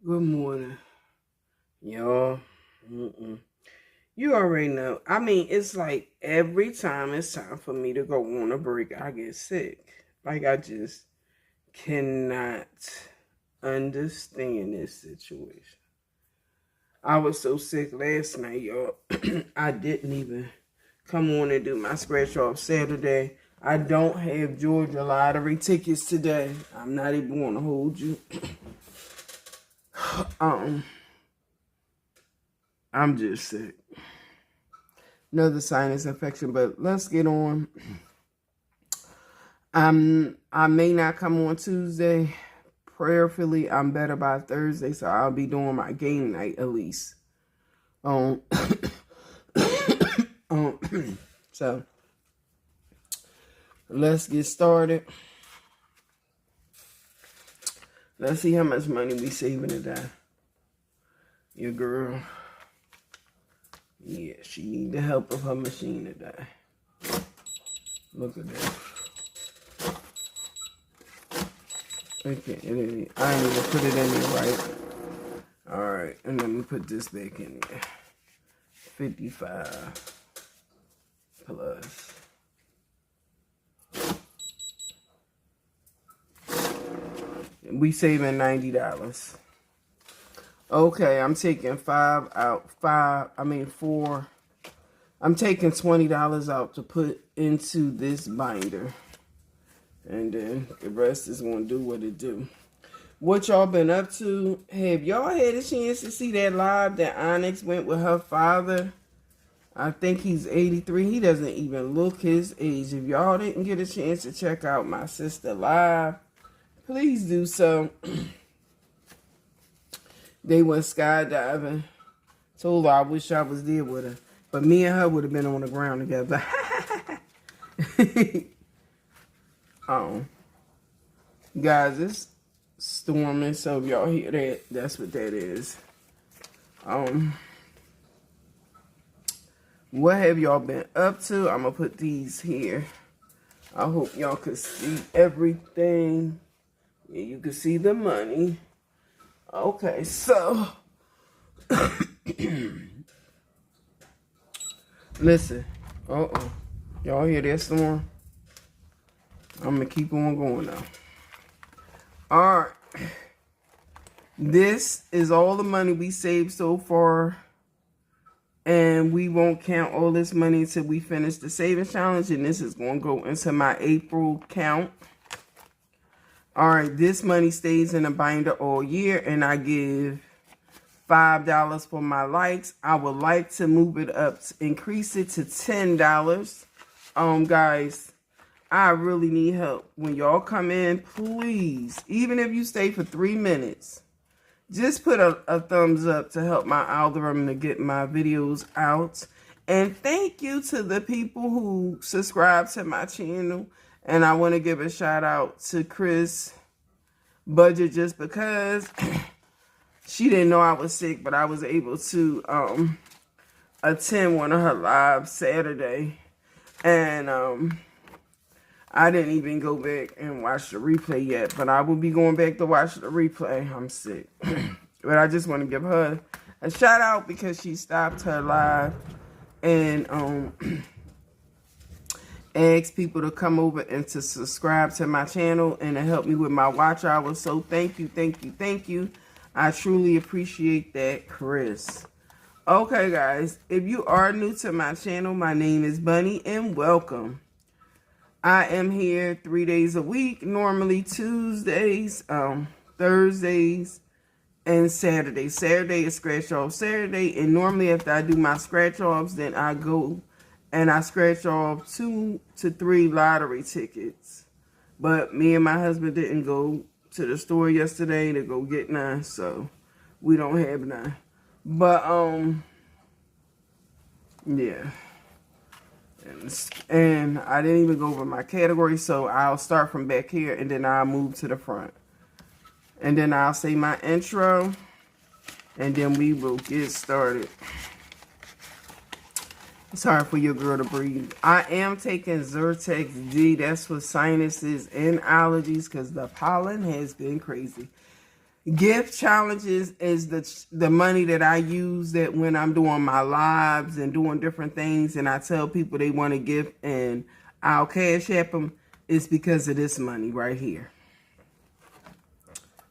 Good morning, y'all. You already know. I mean, it's like every time it's time for me to go on a break, I get sick. Like, I just cannot understand this situation. I was so sick last night, y'all. I didn't even come on and do my scratch off Saturday. I don't have Georgia lottery tickets today. I'm not even going to hold you. I'm just sick. Another sinus infection, but let's get on. I may not come on Tuesday. Prayerfully, I'm better by Thursday, so I'll be doing my game night at least. So let's get started. Let's see how much money we saving today. Your girl, yeah, she need the help of her machine today. Look at that. Okay, I didn't even put it in there right. All right, and let me put this back in there. 55 plus. We saving $90. Okay, I'm taking four. I'm taking $20 out to put into this binder. And then the rest is going to do what it do. What y'all been up to? Have y'all had a chance to see that live that Onyx went with her father? I think he's 83. He doesn't even look his age. If y'all didn't get a chance to check out my sister live, please do so. They went skydiving. Told her I wish I was there with her. But me and her would have been on the ground together. Guys, it's storming, so if y'all hear that, that's what that is. What have y'all been up to? I'm gonna put these here. I hope y'all can see everything. Yeah, you can see the money. Okay, so listen. Y'all hear that storm? I'm gonna keep on going now. All right. This is all the money we saved so far. And we won't count all this money until we finish the savings challenge. And this is going to go into my April count. All right. This money stays in a binder all year. And I give $5 for my likes. I would like to move it up, increase it to $10. Guys, I really need help. When y'all come in, please, even if you stay for 3 minutes, just put a thumbs up to help my algorithm to get my videos out. And thank you to the people who subscribe to my channel. And I want to give a shout out to Chris Budget just because she didn't know I was sick, but I was able to attend one of her lives Saturday. And I didn't even go back and watch the replay yet, but I will be going back to watch the replay. I'm sick. But I just want to give her a shout out because she stopped her live and asked people to come over and to subscribe to my channel and to help me with my watch hours. So thank you, thank you, thank you. I truly appreciate that, Chris. Okay, guys, if you are new to my channel, my name is Bunny and welcome. I am here 3 days a week, normally Tuesdays, Thursdays, and Saturdays. Saturday is scratch off Saturday, and normally after I do my scratch offs, then I go and I scratch off 2 to 3 lottery tickets. But me and my husband didn't go to the store yesterday to go get none, so we don't have none. But yeah. And I didn't even go over my category, so I'll start from back here and then I'll move to the front. And then I'll say my intro and then we will get started. It's hard for your girl to breathe. I am taking Zyrtex D. That's for sinuses and allergies because the pollen has been crazy. Gift challenges is the money that I use that when I'm doing my lives and doing different things and I tell people they want a gift and I'll cash app them. It's because of this money right here.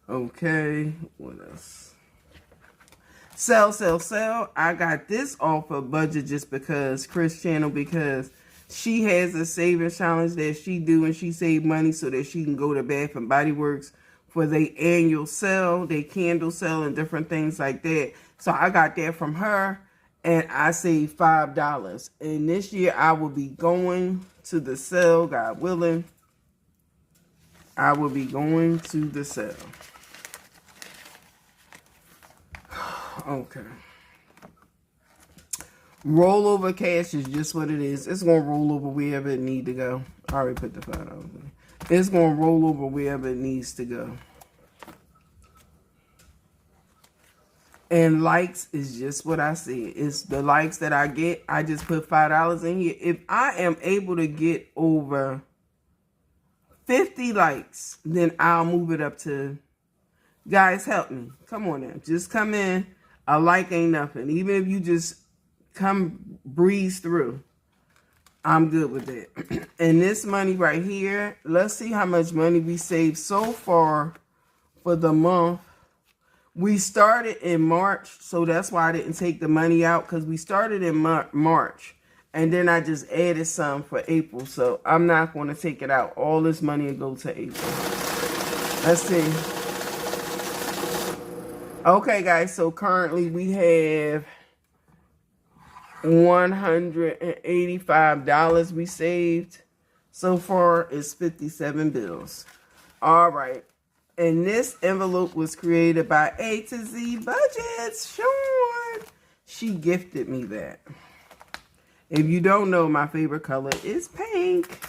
Okay, what else? Sell. I got this off of budget just because Chris channel, because she has a savings challenge that she do and she save money so that she can go to Bath and Body Works for their annual sale, they candle sale and different things like that. So I got that from her and I saved $5. And this year I will be going to the sale, God willing. I will be going to the sale. Okay. Rollover cash is just what it is. It's going to roll over wherever it need to go. I already put the $5 in. It's going to roll over wherever it needs to go. And likes is just what I said. It's the likes that I get. I just put $5 in here. If I am able to get over 50 likes, then I'll move it up to... Guys, help me. Come on now. Just come in. A like ain't nothing. Even if you just come breeze through, I'm good with it. And this money right here, let's see how much money we saved so far for the month. We started in March, so that's why I didn't take the money out, because we started in March. And then I just added some for April, so I'm not going to take it out. All this money will go to April. Let's see. Okay, guys, so currently we have $185 we saved. So far, it's 57 bills. All right. And this envelope was created by A to Z Budgets. Sean. She gifted me that. If you don't know, my favorite color is pink.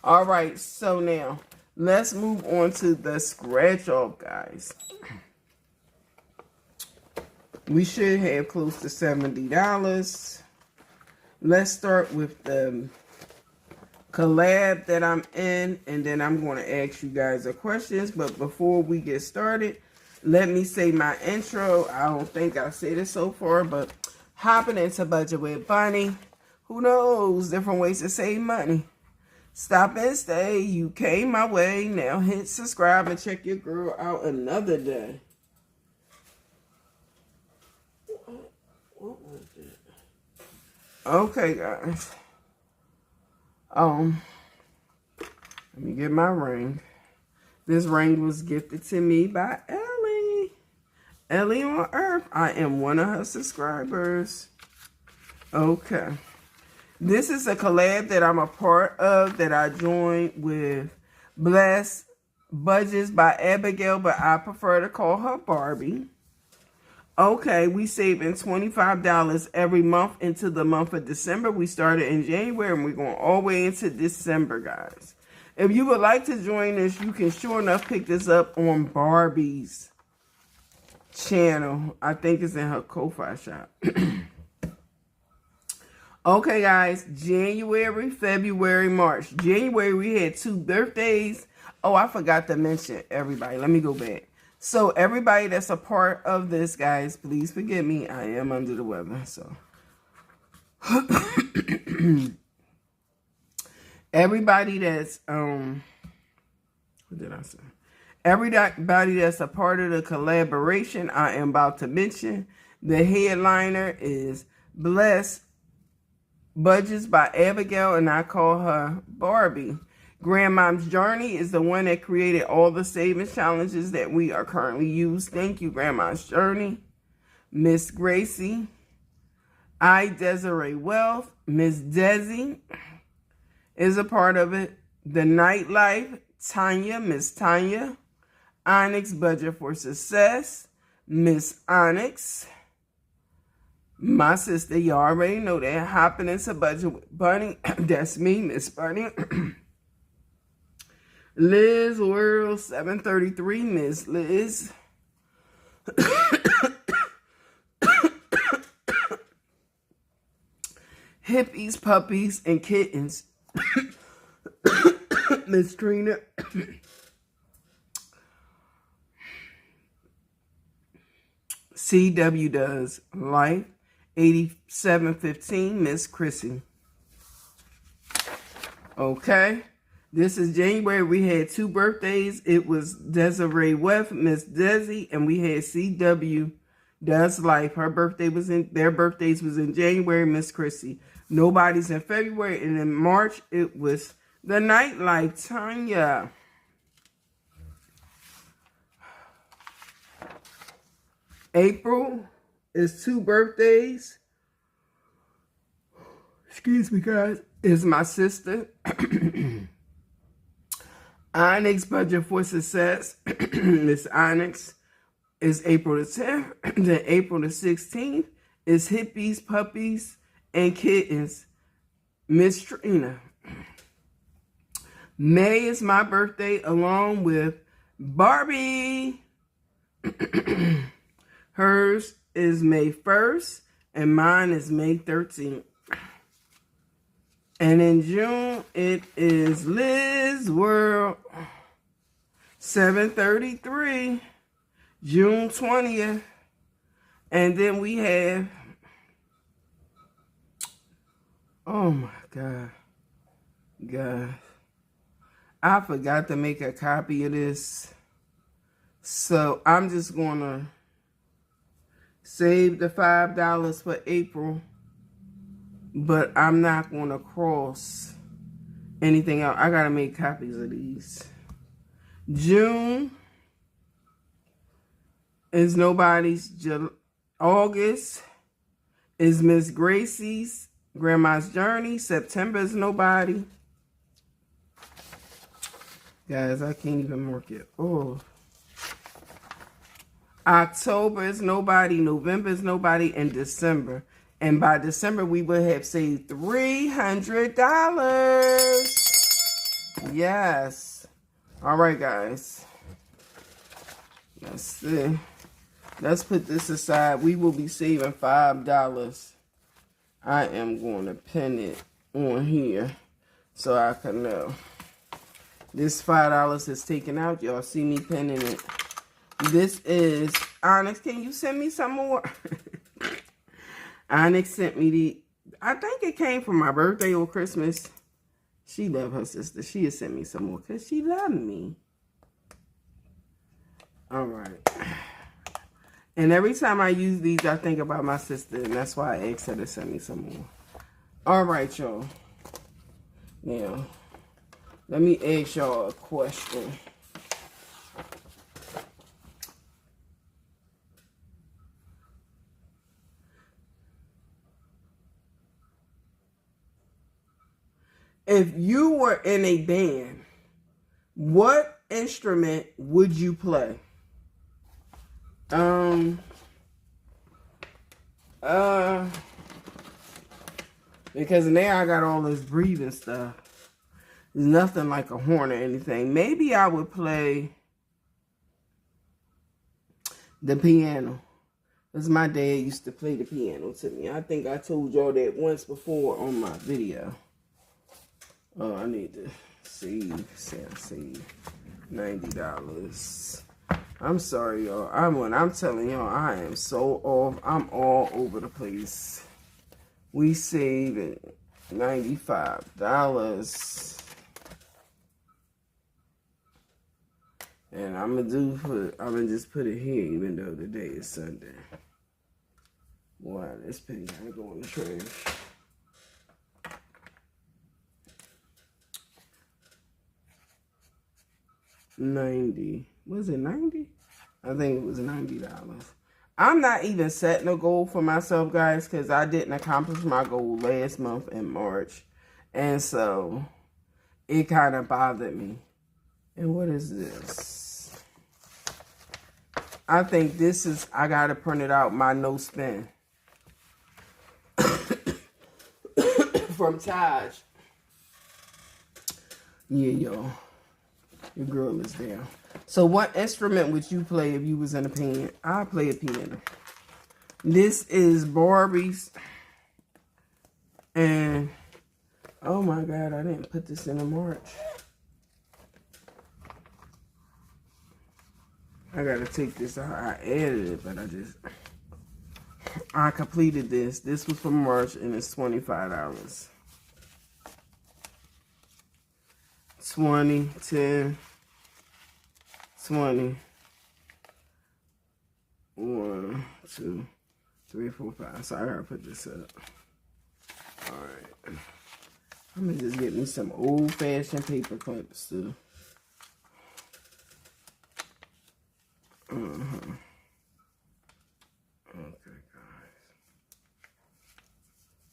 All right. So now, let's move on to the scratch off, guys. We should have close to $70. Let's start with the collab that I'm in, and then I'm going to ask you guys a questions. But before we get started, let me say my intro. I don't think I said it so far, but hopping into budget with Bunny. Who knows? Different ways to save money. Stop and stay. You came my way. Now hit subscribe and check your girl out another day. What was that? Okay, guys. Let me get my ring. This ring was gifted to me by Ellie. Ellie on Earth. I am one of her subscribers. Okay. This is a collab that I'm a part of that I joined with Bless Budgets by Abigail, but I prefer to call her Barbie. Okay, we saving $25 every month into the month of December. We started in January and we're going all the way into December, guys. If you would like to join us, you can sure enough pick this up on Barbie's channel. I think it's in her Ko-Fi shop. Okay, guys, January, February, March. January, we had 2 birthdays. Oh, I forgot to mention everybody. Let me go back. So everybody that's a part of this, guys, please forgive me. I am under the weather, so. Everybody that's, what did I say? Everybody that's a part of the collaboration I am about to mention. The headliner is Bless Budgets by Abigail, and I call her Barbie. Grandmom's Journey is the one that created all the savings challenges that we are currently using. Thank you, Grandma's Journey. Miss Gracie. I Desiree Wealth. Miss Desi is a part of it. The Nightlife. Tanya. Miss Tanya. Onyx Budget for Success. Miss Onyx. My sister, you already know that. Hopping into budget with Bunny. That's me, Miss Bunny. Liz World 733, Miss Liz. Hippies, Puppies, and Kittens. Miss Trina. CW does life. 8715, Miss Chrissy. Okay. This is January. We had 2 birthdays. It was Desiree West, Miss Desi, and we had CW Does Life. Their birthdays was in January, Miss Chrissy. Nobody's in February, and in March it was the Nightlife, Tanya. April is 2 birthdays. Excuse me, guys. Is my sister. Onyx Budget for Success. Miss Onyx is April the 10th. Then April the 16th is Hippies, Puppies, and Kittens. Miss Trina. May is my birthday along with Barbie. Hers is May 1st and mine is May 13th. And in June, it is Liz World, 733, June 20th. And then we have, oh my God, guys, I forgot to make a copy of this. So I'm just going to save the $5 for April. But I'm not going to cross anything else. I got to make copies of these. June is nobody's. August is Miss Gracie's Grandma's Journey. September is nobody. Guys, I can't even mark it. Oh. October is nobody. November is nobody. And December. And by December, we will have saved $300. Yes. All right, guys. Let's see. Let's put this aside. We will be saving $5. I am going to pin it on here so I can know. This $5 is taken out. Y'all see me pinning it. This is Onyx. Can you send me some more? Onyx sent me I think it came from my birthday or Christmas. She loved her sister. She has sent me some more because she loved me. All right. And every time I use these, I think about my sister. And that's why I asked her to send me some more. All right, y'all. Now, let me ask y'all a question. If you were in a band, what instrument would you play? Because now I got all this breathing stuff. There's nothing like a horn or anything. Maybe I would play the piano. Because my dad used to play the piano to me. I think I told y'all that once before on my video. Oh, I need to save $90. I'm sorry, y'all. When I'm telling y'all, I am so off. I'm all over the place. We saved $95. And I'm gonna just put it here, even though today is Sunday. Wow, this penny gotta go in the trash. $90. Was it 90? I think it was $90. I'm not even setting a goal for myself, guys, because I didn't accomplish my goal last month in March. And so it kind of bothered me. And what is this? I think this is, I got to print it out, my no spin. From Taj. Yeah, y'all. Your girl is down. So what instrument would you play if you was in a band? I play a piano. This is Barbie's. And, oh my God, I didn't put this in a March. I gotta take this out. I added it, but I just, I completed this. This was from March, and it's $25. 20, 10, 20. 1, 2, 3, 4, 5. So I gotta put this up. Alright. I'm gonna just get me some old-fashioned paper clips too. Okay,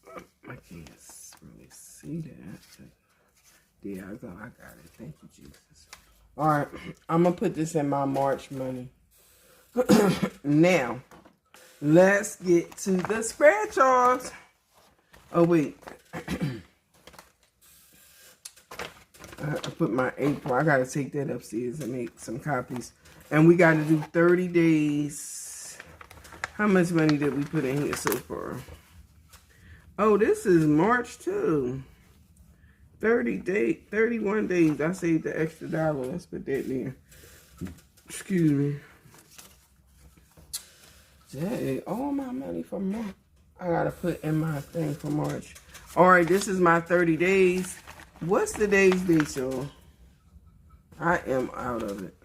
guys. I can't really see that. There I go. I got it. Thank you, Jesus. Alright. I'm gonna put this in my March money. Now, let's get to the scratch-offs. Oh, wait. I put my April. I got to take that upstairs and make some copies. And we got to do 30 days. How much money did we put in here so far? Oh, this is March, too. 31 days. I saved the extra $1. Let's put that there. Excuse me. Hey, all my money for March. I gotta put in my thing for March. Alright, this is my 30 days. What's the day's date, y'all? I am out of it.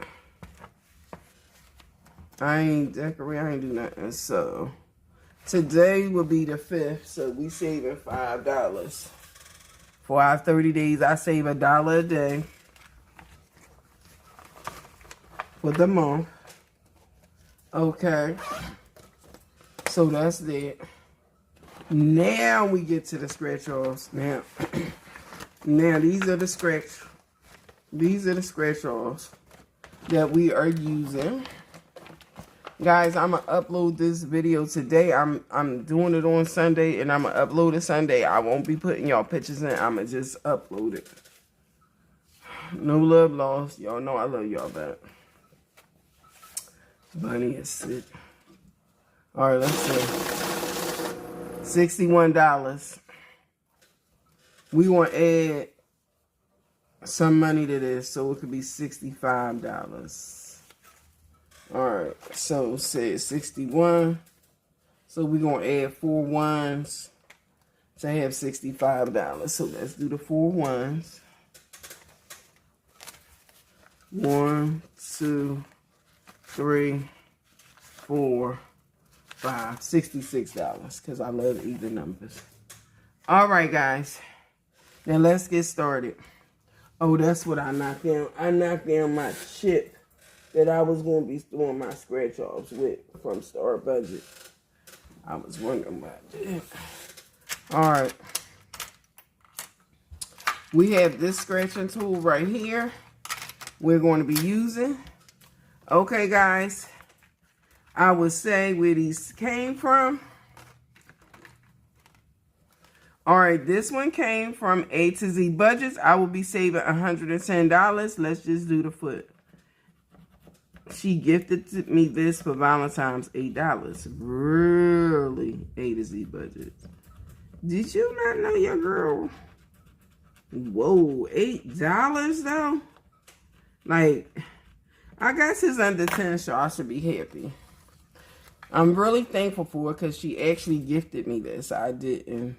I ain't decorate, I ain't do nothing. So, today will be the 5th, so we saving $5. For our 30 days, I save $1 a day. For the month. Okay. So that's that. Now we get to the scratch-offs. Now, these are the scratch-offs that we are using. Guys, I'm gonna upload this video today. I'm doing it on Sunday, and I'm gonna upload it Sunday. I won't be putting y'all pictures in. I'm gonna just upload it. No love lost. Y'all know I love y'all back. Bunny is sick. All right, let's see. $61. We want to add some money to this, so it could be $65. All right, so say 61. So we're going to add 4 ones to have $65. So let's do the 4 ones. 1, 2, 3, 4, 5, $66 because I love even numbers. All right, guys. Now let's get started. Oh, that's what I knocked down. I knocked down my chip that I was going to be doing my scratch-offs with from Star Budget. I was wondering about that. All right. We have this scratching tool right here we're going to be using. Okay, guys. I would say where these came from. All right, this one came from A to Z Budgets. I will be saving $110. Let's just do the foot. She gifted me this for Valentine's, $8. Really? A to Z Budgets. Did you not know your girl? Whoa, $8 though? Like, I guess it's under 10, so I should be happy. I'm really thankful for it because she actually gifted me this. I didn't.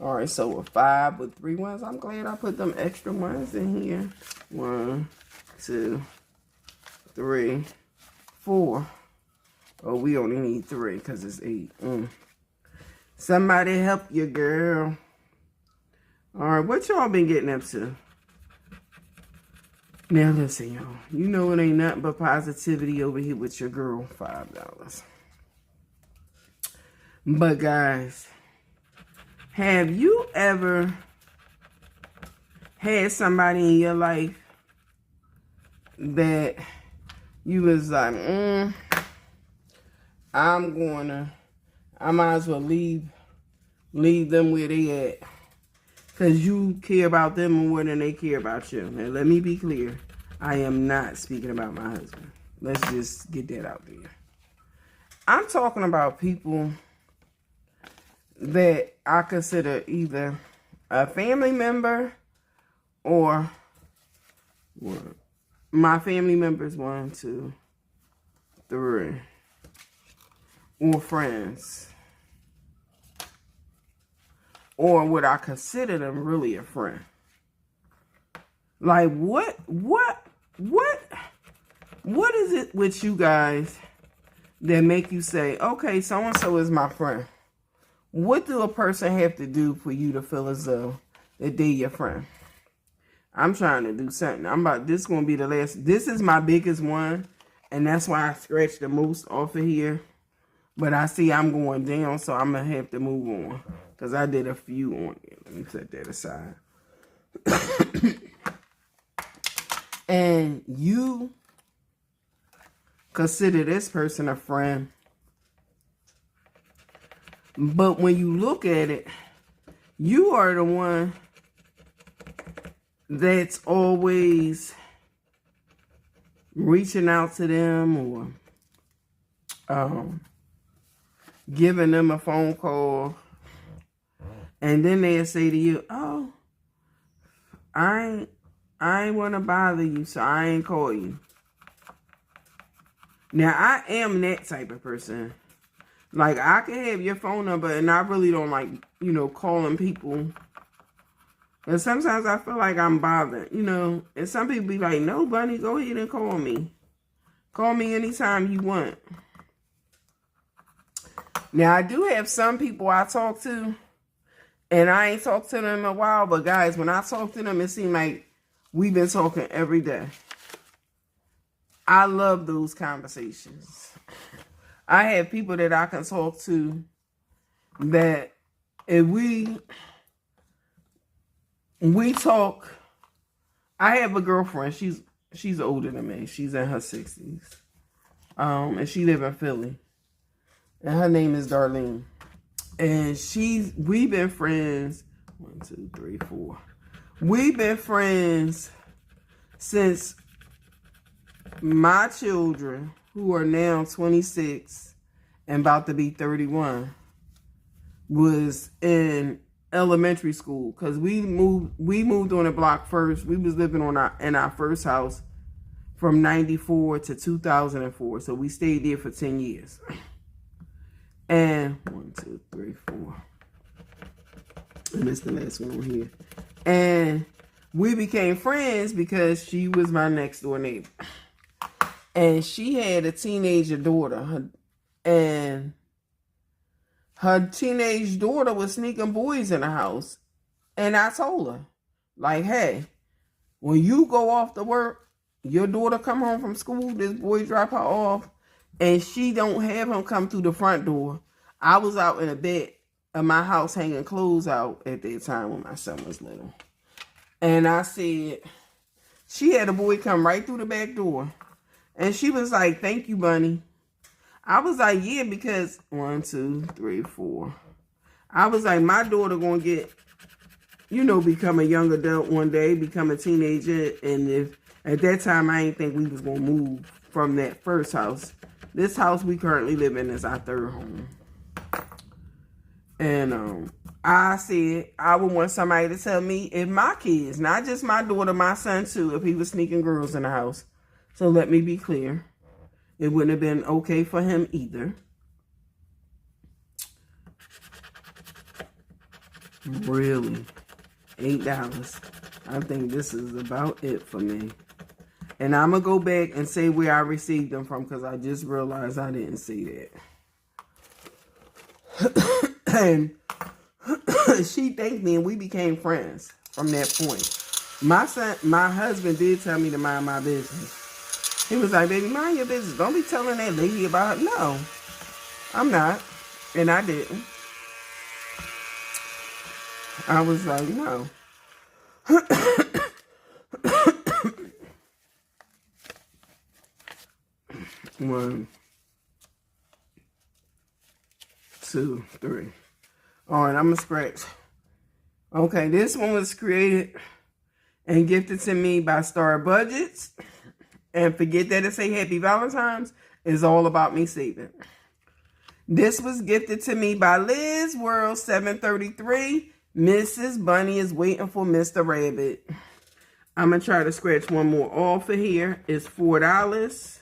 All right, so a 5 with 3 ones. I'm glad I put them extra ones in here. 1, 2, 3, 4. Oh, we only need 3 because it's 8. Somebody help your girl. All right, what y'all been getting up to? Now listen, y'all. You know it ain't nothing but positivity over here with your girl. $5. But guys, have you ever had somebody in your life that you was like, I might as well leave them where they at. Because you care about them more than they care about you. Now, let me be clear. I am not speaking about my husband. Let's just get that out there. I'm talking about people that I consider either a family member or my family members. 1, 2, 3. or friends? Or would I consider them really a friend? Like, what is it with you guys that make you say, okay, so-and-so is my friend? What do a person have to do for you to feel as though that they're your friend? I'm trying to do something. This is going to be the last. This is my biggest one. And that's why I scratched the most off of here. But I see I'm going down, so I'm going to have to move on. Because I did a few on it. Let me set that aside. And you consider this person a friend. But when you look at it, you are the one that's always reaching out to them or giving them a phone call. And then they'll say to you, oh, I ain't want to bother you, so I ain't call you. Now, I am that type of person. Like, I can have your phone number, and I really don't like, calling people. And sometimes I feel like I'm bothered, And some people be like, no, Bunny, go ahead and call me. Call me anytime you want. Now, I do have some people I talk to, and I ain't talked to them in a while. But, guys, when I talk to them, it seems like we've been talking every day. I love those conversations. I have people that I can talk to that if we talk. I have a girlfriend. She's older than me. She's in her 60s. And she live in Philly. And her name is Darlene. And we've been friends. 1, 2, 3, 4. We've been friends since my children, who are now 26 and about to be 31, was in elementary school. Because we moved on the block first. We was living in our first house from 94 to 2004. So we stayed there for 10 years. And 1, 2, 3, 4. And that's the last one on here. And we became friends because she was my next door neighbor. And she had a teenager daughter. And her teenage daughter was sneaking boys in the house. And I told her, like, hey, when you go off to work, your daughter come home from school, this boy drop her off, and she don't have him come through the front door. I was out in the bed of my house hanging clothes out at that time when my son was little. And I said, she had a boy come right through the back door. And she was like, thank you, Bunny. I was like, yeah, because 1, 2, 3, 4. I was like, my daughter gonna get, become a young adult one day, become a teenager. And if at that time I ain't think we was gonna move from that first house. This house we currently live in is our third home. And I said I would want somebody to tell me if my kids, not just my daughter, my son too, if he was sneaking girls in the house. So let me be clear. It wouldn't have been okay for him either. Really? $8. I think this is about it for me. And I'm going to go back and say where I received them from because I just realized I didn't see that. And she thanked me and we became friends from that point. My husband did tell me to mind my business. He was like, baby, mind your business. Don't be telling that lady about it. No, I'm not. And I didn't. I was like, no. 1, 2, 3. All right, I'm going to scratch. Okay, this one was created and gifted to me by Star Budgets. And forget that it say Happy Valentine's. It's all about me saving. This was gifted to me by Liz World 733. Mrs. Bunny is waiting for Mr. Rabbit. I'm going to try to scratch one more off of here. It's $4.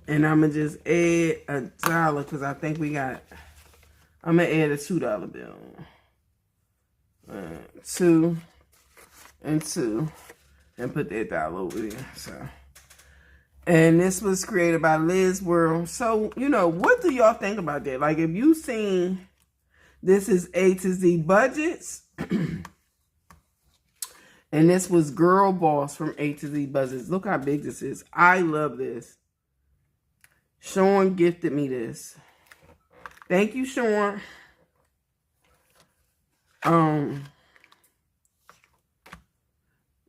And I'm going to just add $1 because I think we got, I'm going to add a $2 bill. 2 and 2. And put that dollar over there. So, and this was created by Liz World. So, you know, what do y'all think about that? Like, if you seen, this is A to Z Budgets. And this was Girl Boss from A to Z Budgets. Look how big this is. I love this. Sean gifted me this. Thank you, Sean.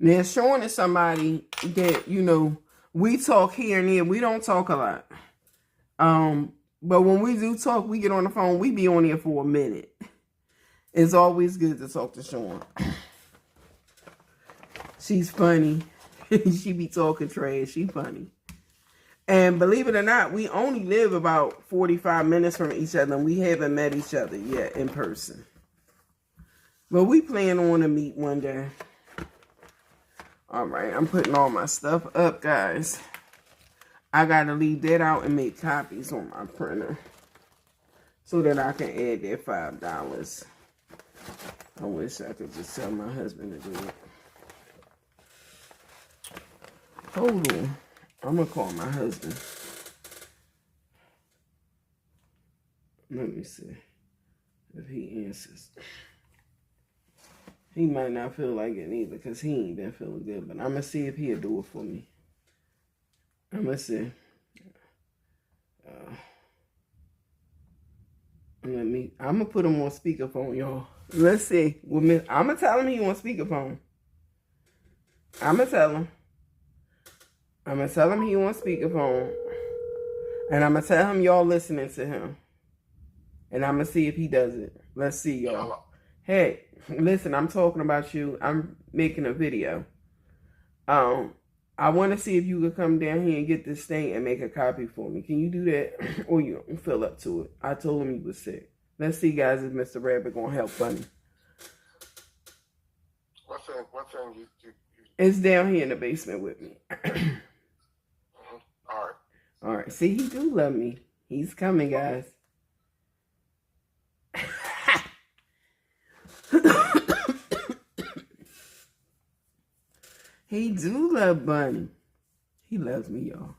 Now, Sean is somebody that, you know, we talk here and there. We don't talk a lot. But when we do talk, we get on the phone. We be on here for a minute. It's always good to talk to Sean. She's funny. She be talking trash. She funny. And believe it or not, we only live about 45 minutes from each other. And we haven't met each other yet in person. But we plan on to meet one day. All right, I'm putting all my stuff up, guys. I got to leave that out and make copies on my printer so that I can add that $5. I wish I could just tell my husband to do it. Hold on. I'm going to call my husband. Let me see if he answers. He might not feel like it either because he ain't been feeling good. But I'm going to see if he'll do it for me. I'm going to see. I'm going to put him on speakerphone, y'all. Let's see. I'm going to tell him he on speakerphone. I'm going to tell him. I'm going to tell him he on speakerphone. And I'm going to tell him y'all listening to him. And I'm going to see if he does it. Let's see, y'all. Hey, listen, I'm talking about you. I'm making a video. I want to see if you could come down here and get this thing and make a copy for me. Can you do that? Or you fill up to it. I told him he was sick. Let's see, guys, if Mr. Rabbit going to help Bunny. What thing you... It's down here in the basement with me. All right. All right. See, he do love me. He's coming, guys. He do love Bunny. He loves me, y'all.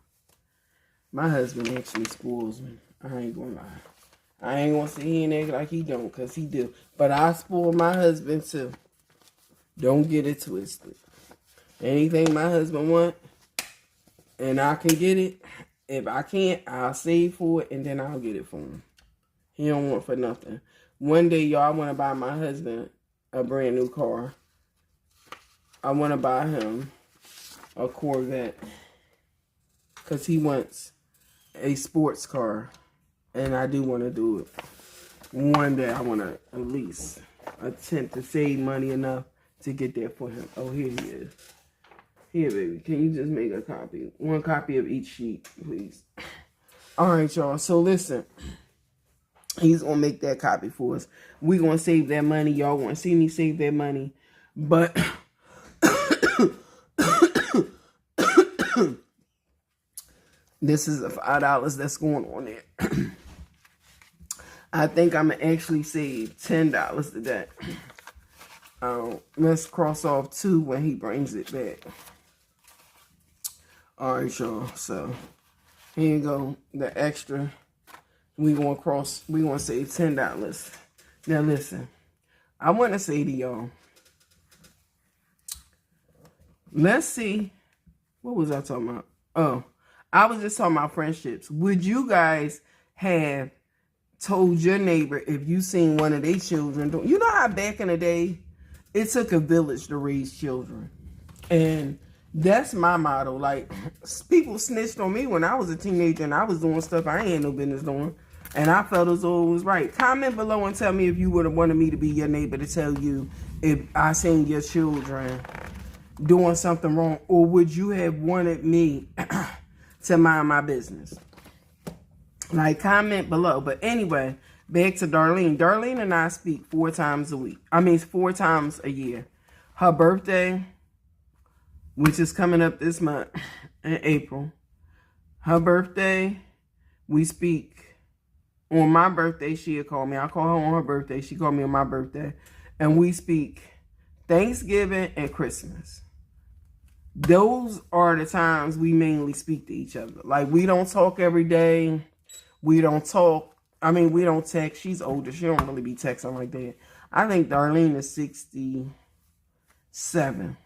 My husband actually spoils me. I ain't gonna lie. I ain't gonna sit here and act like he don't, because he do. But I spoil my husband too. Don't get it twisted. Anything my husband want, and I can get it. If I can't, I'll save for it, and then I'll get it for him. He don't want for nothing. One day, y'all, I want to buy my husband a brand new car. I want to buy him a Corvette because he wants a sports car, and I do want to do it. One day, I want to at least attempt to save money enough to get that for him. Oh, here he is. Here, baby. Can you just make a copy? One copy of each sheet, please. All right, y'all. So, listen. He's going to make that copy for us. We're going to save that money. Y'all want to see me save that money. But... this is the $5 that's going on there. I think I'm going to actually save $10 today. Let's cross off 2 when he brings it back. All right, y'all. So, here you go. The extra. We're going to save $10. Now, listen. I want to say to y'all. Let's see. What was I talking about? Oh, I was just talking about friendships. Would you guys have told your neighbor if you seen one of their children? You know how back in the day, it took a village to raise children. And that's my motto. Like, people snitched on me when I was a teenager and I was doing stuff I ain't had no business doing. And I felt as though it was right. Comment below and tell me if you would have wanted me to be your neighbor to tell you if I seen your children doing something wrong, or would you have wanted me to mind my business? Like, comment below. But anyway, back to Darlene. Darlene and I speak 4 times a week. 4 times a year. Her birthday, which is coming up this month in April. her birthday, we speak. On my birthday, she'll call me. I call her on her birthday. She called me on my birthday. And we speak Thanksgiving and Christmas. Those are the times we mainly speak to each other. Like, we don't talk every day. We don't talk. I mean, we don't text. She's older. She don't really be texting like that. I think Darlene is 67.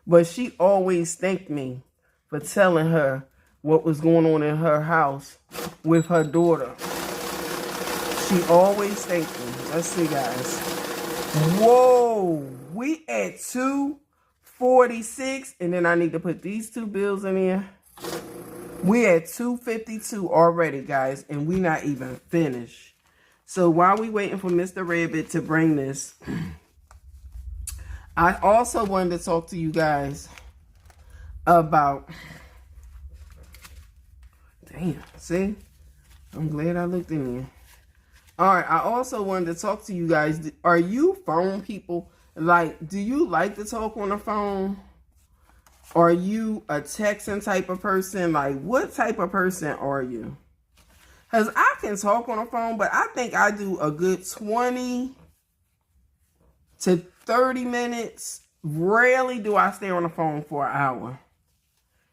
But she always thanked me for telling her what was going on in her house with her daughter. She always thanked me. Let's see, guys. Whoa. We at 246. And then I need to put these two bills in here. We at 252 already, guys. And we not even finished. So while we waiting for Mr. Rabbit to bring this, I also wanted to talk to you guys about... Damn, see? I'm glad I looked in here. All right, I also wanted to talk to you guys. Are you phone people? Like, do you like to talk on the phone? Are you a texting type of person? Like, what type of person are you? Because I can talk on the phone, but I think I do a good 20 to 30 minutes. Rarely do I stay on the phone for an hour.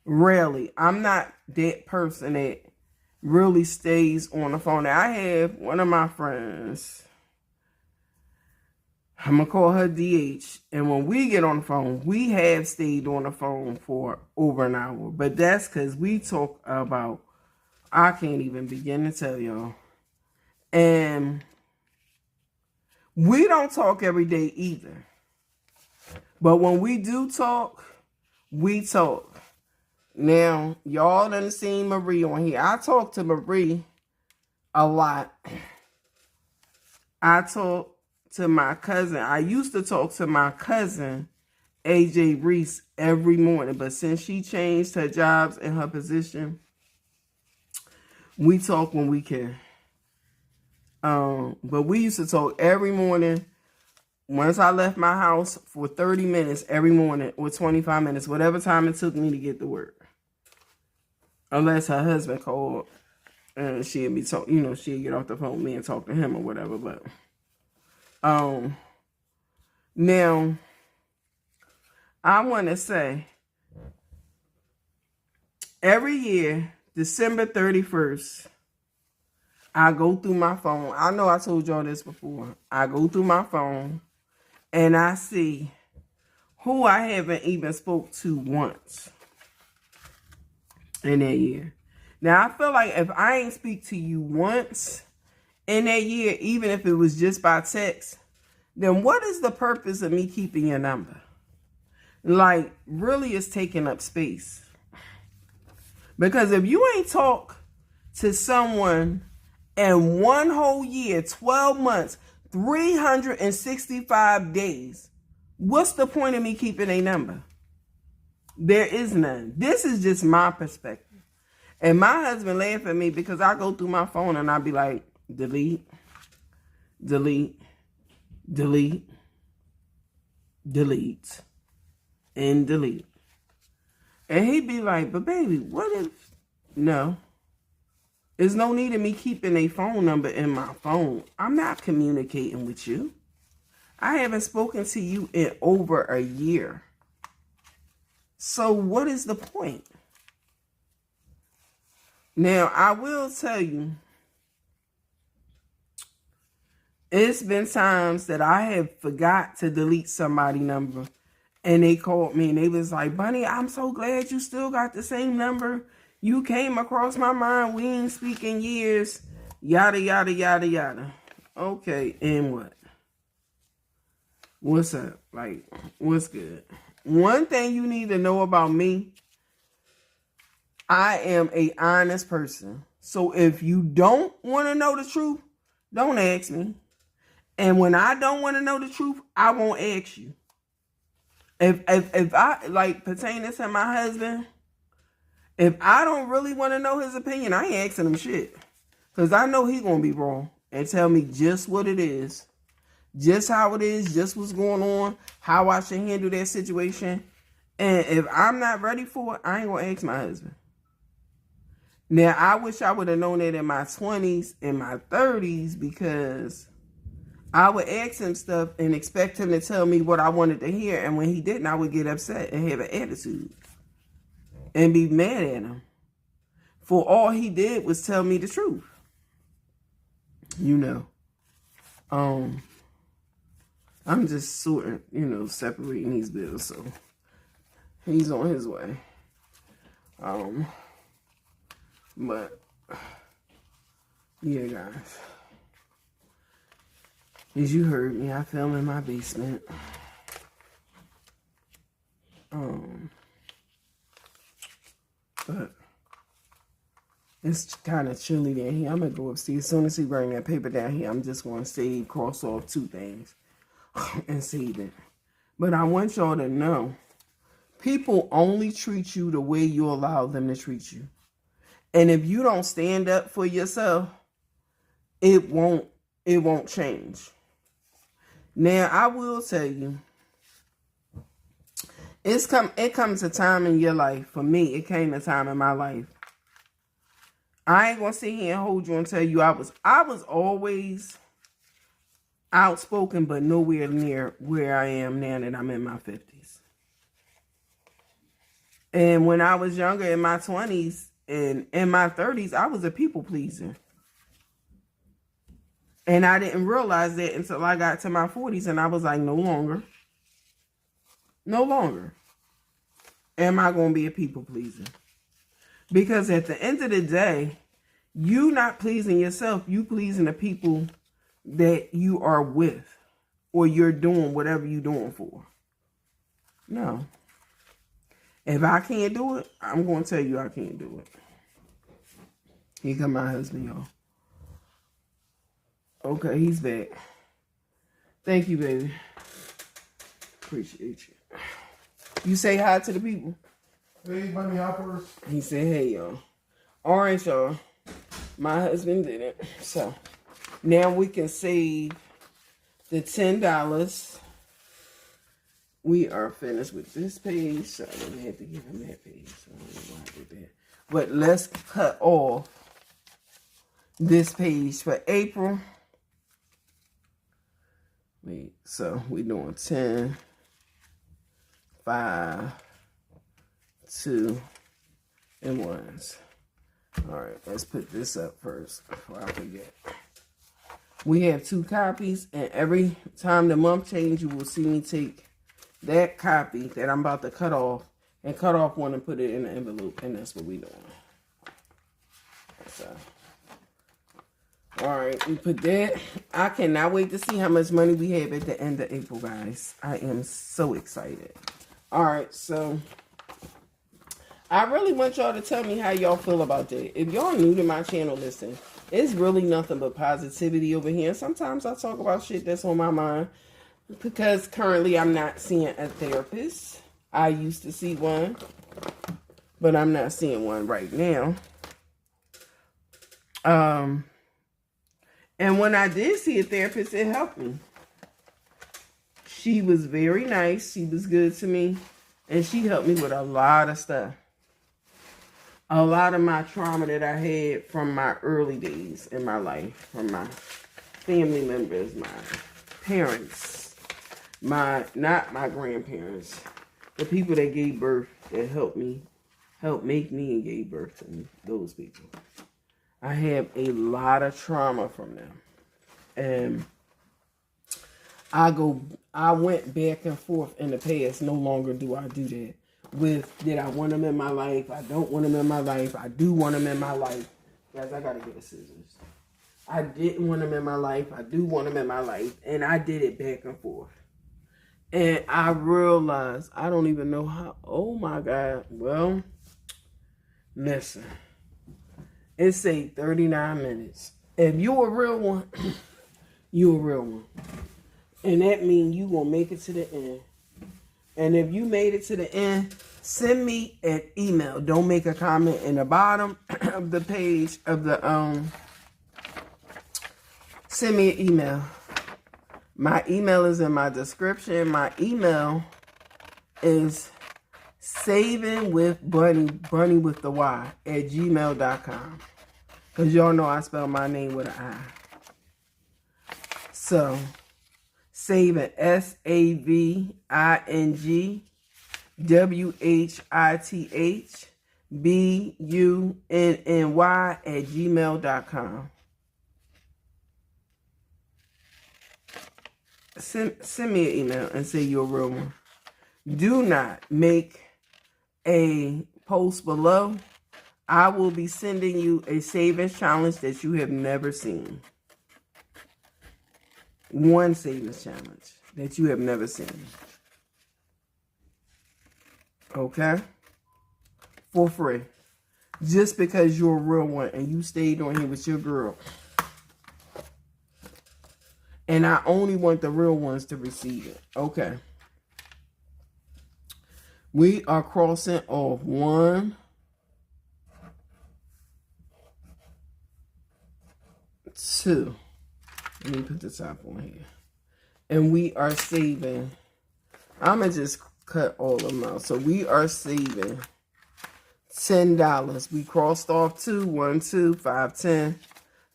Rarely. I'm not that person that really stays on the phone. Now, I have one of my friends. I'm going to call her DH. And when we get on the phone, we have stayed on the phone for over an hour. But that's because we talk about, I can't even begin to tell y'all. And we don't talk every day either. But when we do talk, we talk. Now, y'all done seen Marie on here. I talk to Marie a lot. I talk to my cousin. I used to talk to my cousin, AJ Reese, every morning. But since she changed her jobs and her position, we talk when we can. But we used to talk every morning. Once I left my house for 30 minutes every morning, or 25 minutes, whatever time it took me to get to work. Unless her husband called and she'd be talk, she'd get off the phone with me and talk to him or whatever. But now I want to say every year, December 31st, I go through my phone. I know I told y'all this before. I go through my phone and I see who I haven't even spoke to once in that year. Now, I feel like if I ain't speak to you once in that year, even if it was just by text, then what is the purpose of me keeping your number? Like, really, it's taking up space. Because if you ain't talk to someone in one whole year, 12 months, 365 days, what's the point of me keeping a number? There is none. This is just my perspective. And my husband laugh at me because I go through my phone and I be like, delete, delete, delete, delete, and delete. And he'd be like, but baby, what if... No. There's no need of me keeping a phone number in my phone. I'm not communicating with you. I haven't spoken to you in over a year. So what is the point? Now, I will tell you, it's been times that I have forgot to delete somebody's number. And they called me and they was like, Bunny, I'm so glad you still got the same number. You came across my mind. We ain't speak in years. Yada, yada, yada, yada. Okay, and what? What's up? Like, what's good? One thing you need to know about me, I am a honest person. So if you don't want to know the truth, don't ask me. And when I don't want to know the truth, I won't ask you. If I, like, pertaining to my husband, if I don't really want to know his opinion, I ain't asking him shit. Because I know he going to be wrong and tell me just what it is. Just how it is, just what's going on, how I should handle that situation. And if I'm not ready for it, I ain't going to ask my husband. Now, I wish I would have known that in my 20s and my 30s, because I would ask him stuff and expect him to tell me what I wanted to hear. And when he didn't, I would get upset and have an attitude and be mad at him. For all he did was tell me the truth. You know. I'm just sort of, separating these bills. So he's on his way. But yeah, guys. As you heard me, I film in my basement. But it's kind of chilly down here. I'm going to go upstairs. As soon as he bring that paper down here, I'm just going to cross off 2 things and save it. But I want y'all to know, people only treat you the way you allow them to treat you. And if you don't stand up for yourself, it won't change. Now, I will tell you, it comes a time in your life. For me, it came a time in my life. I ain't gonna sit here and hold you and tell you I was always outspoken, but nowhere near where I am now that I'm in my 50s. And when I was younger, in my 20s and in my 30s, I was a people pleaser. And I didn't realize that until I got to my 40s, and I was like, no longer am I going to be a people pleaser. Because at the end of the day, you not pleasing yourself, you pleasing the people that you are with, or you're doing whatever you're doing for. No. If I can't do it, I'm going to tell you I can't do it. Here come my husband, y'all. Okay, he's back. Thank you, baby. Appreciate you. You say hi to the people. Hey, Bunny hoppers. He said, hey, y'all. All right, y'all. My husband did it. So, now we can save the $10. We are finished with this page. So, I didn't have to give him that page. So, I don't know why I did that. But let's cut off this page for April. Wait, so we're doing 10, 5, 2, and 1s. All right, let's put this up first before I forget. We have 2 copies, and every time the month change, you will see me take that copy that I'm about to cut off and cut off one and put it in the envelope, and that's what we're doing. So, all right, we put that. I cannot wait to see how much money we have at the end of April, guys. I am so excited. All right, so I really want y'all to tell me how y'all feel about that. If y'all new to my channel, listen, it's really nothing but positivity over here. Sometimes I talk about shit that's on my mind because currently I'm not seeing a therapist. I used to see one, but I'm not seeing one right now. And when I did see a therapist, it helped me. She was very nice. She was good to me. And she helped me with a lot of stuff. A lot of my trauma that I had from my early days in my life. From my family members, my parents. Not my grandparents. The people that gave birth, that helped make me and gave birth to me. Those people. I have a lot of trauma from them. And I went back and forth in the past. No longer do I do that. Did I want them in my life? I don't want them in my life. I do want them in my life. Guys, I gotta get a scissors. I didn't want them in my life. I do want them in my life. And I did it back and forth. And I realized, I don't even know how, oh my God. Well, listen. It say 39 minutes. If you a real one, you a real one. And that means you gonna make it to the end. And if you made it to the end, send me an email. Don't make a comment in the bottom of the page of the send me an email. My email is in my description. My email is Saving with Bunni, Bunni with the Y, at gmail.com. Because y'all know I spell my name with an I. So, saving, SAVINGWHITHBUNNY at gmail.com. Send me an email and say you're a real one. Do not make a post below. I will be sending you a savings challenge that you have never seen. One savings challenge that you have never seen. Okay? For free. Just because you're a real one and you stayed on here with your girl. And I only want the real ones to receive it. Okay. We are crossing off 1, 2. Let me put the top on here. And we are saving. I'm going to just cut all of them out. So we are saving $10. We crossed off 2, 1, 2, 5, 10.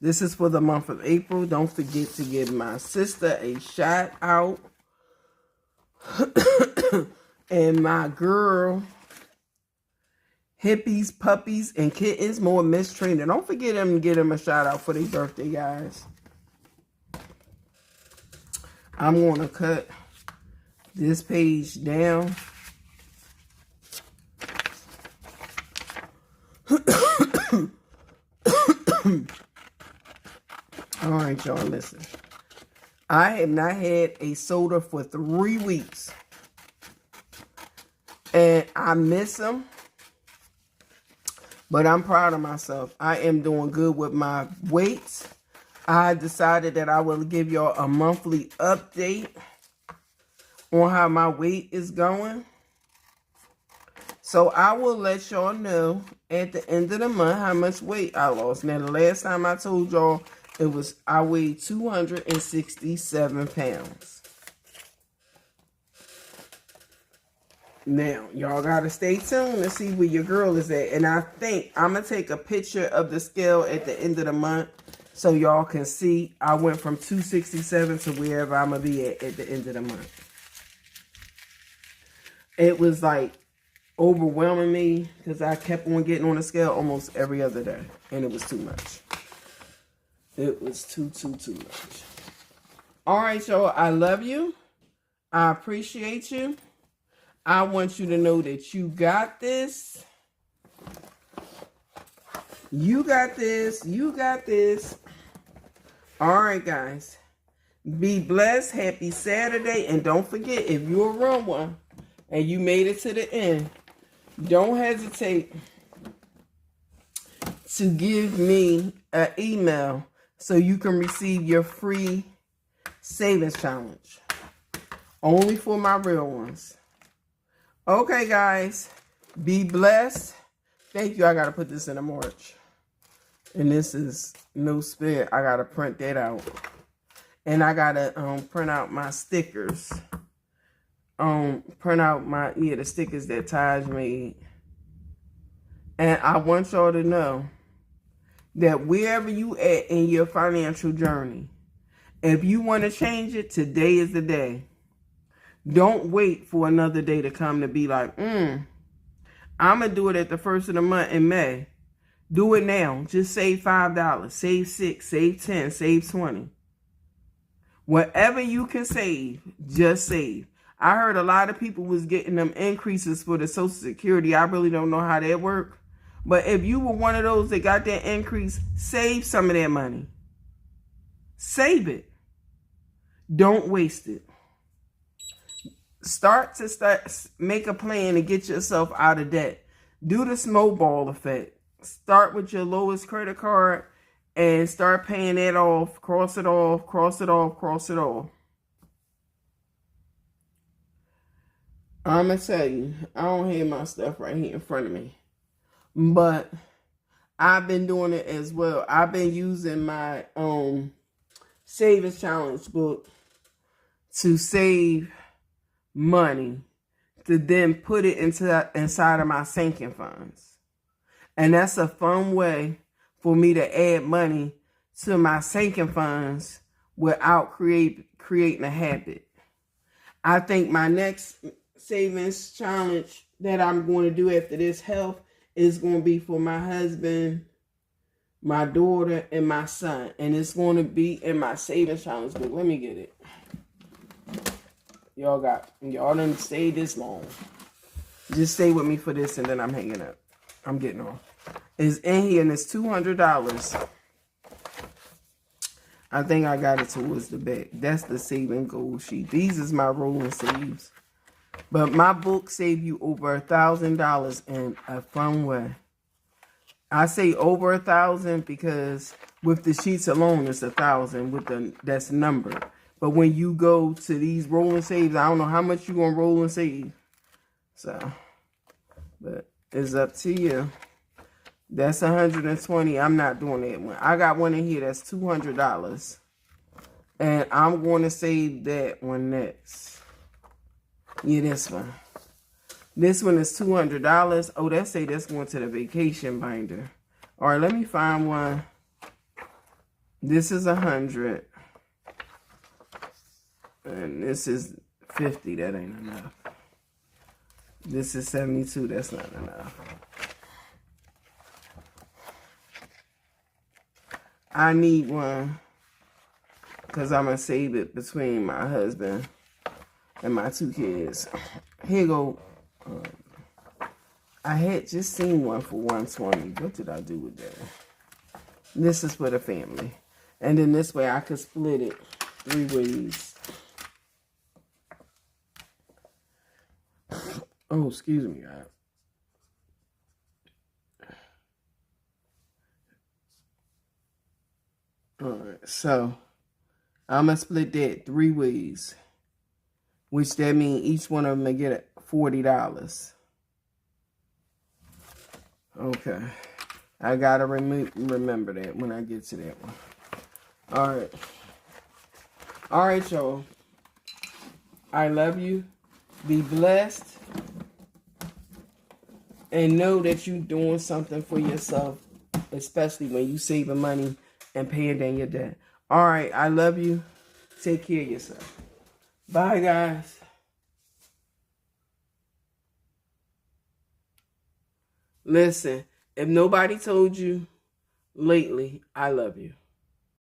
This is for the month of April. Don't forget to give my sister a shout out. And my girl, hippies, puppies, and kittens, more mistreated. Don't forget them to give them a shout out for their birthday, guys. I'm going to cut this page down. All right, y'all, listen. I have not had a soda for 3 weeks. And I miss them. But I'm proud of myself. I am doing good with my weights. I decided that I will give y'all a monthly update on how my weight is going. So I will let y'all know at the end of the month how much weight I lost. Now, the last time I told y'all, I weighed 267 pounds. Now, y'all got to stay tuned to see where your girl is at. And I think I'm going to take a picture of the scale at the end of the month so y'all can see I went from 267 to wherever I'm going to be at the end of the month. It was like overwhelming me because I kept on getting on the scale almost every other day. And it was too much. It was too much. All right, y'all. I love you. I appreciate you. I want you to know that you got this. You got this. You got this. All right, guys. Be blessed. Happy Saturday. And don't forget, if you're a real one and you made it to the end, don't hesitate to give me an email so you can receive your free savings challenge. Only for my real ones. Okay, guys. Be blessed. Thank you. I got to put this in a March. And this is no spare. I got to print that out. And I got to print out my stickers. Print out the stickers that Taj made. And I want y'all to know that wherever you at in your financial journey, if you want to change it, today is the day. Don't wait for another day to come to be like, I'm going to do it at the first of the month in May. Do it now. Just save $5. Save $6. Save $10. Save $20. Whatever you can save, just save. I heard a lot of people was getting them increases for the Social Security. I really don't know how that worked. But if you were one of those that got that increase, save some of that money. Save it. Don't waste it. Make a plan to get yourself out of debt. Do the snowball effect. Start with your lowest credit card and start paying that off. Cross it off, cross it off, cross it off. I'm going to tell you, I don't have my stuff right here in front of me. But I've been doing it as well. I've been using my savings challenge book to save money to then put it inside of my sinking funds. And that's a fun way for me to add money to my sinking funds without creating a habit. I think my next savings challenge that I'm going to do after this health is going to be for my husband, my daughter, and my son. And it's going to be in my savings challenge book. Let me get it. Y'all didn't stay this long. Just stay with me for this and then I'm hanging up. I'm getting off. It's in here and it's $200. I think I got it towards the back. That's the saving goal sheet. These is my rolling saves. But my book saved you over $1,000 in a fun way. I say over 1,000 because with the sheets alone, it's 1,000 that's numbered. But when you go to these rolling saves, I don't know how much you're going to roll and save. So, but it's up to you. That's 120. I'm not doing that one. I got one in here that's $200. And I'm going to save that one next. Yeah, this one. This one is $200. Oh, that's going to the vacation binder. All right, let me find one. This is 100. And this is 50. That ain't enough. This is 72. That's not enough. I need one because I'm going to save it between my husband and my 2 kids. Here you go. I had just seen one for 120. What did I do with that? This is for the family. And then this way I could split it 3 ways. Oh, excuse me, guys. Alright, so I'm going to split that 3 ways. Which that means each one of them may get $40. Okay. I got to remember that when I get to that one. Alright. Alright, y'all. I love you. Be blessed. And know that you're doing something for yourself. Especially when you saving money and paying down your debt. Alright, I love you. Take care of yourself. Bye, guys. Listen, if nobody told you lately, I love you.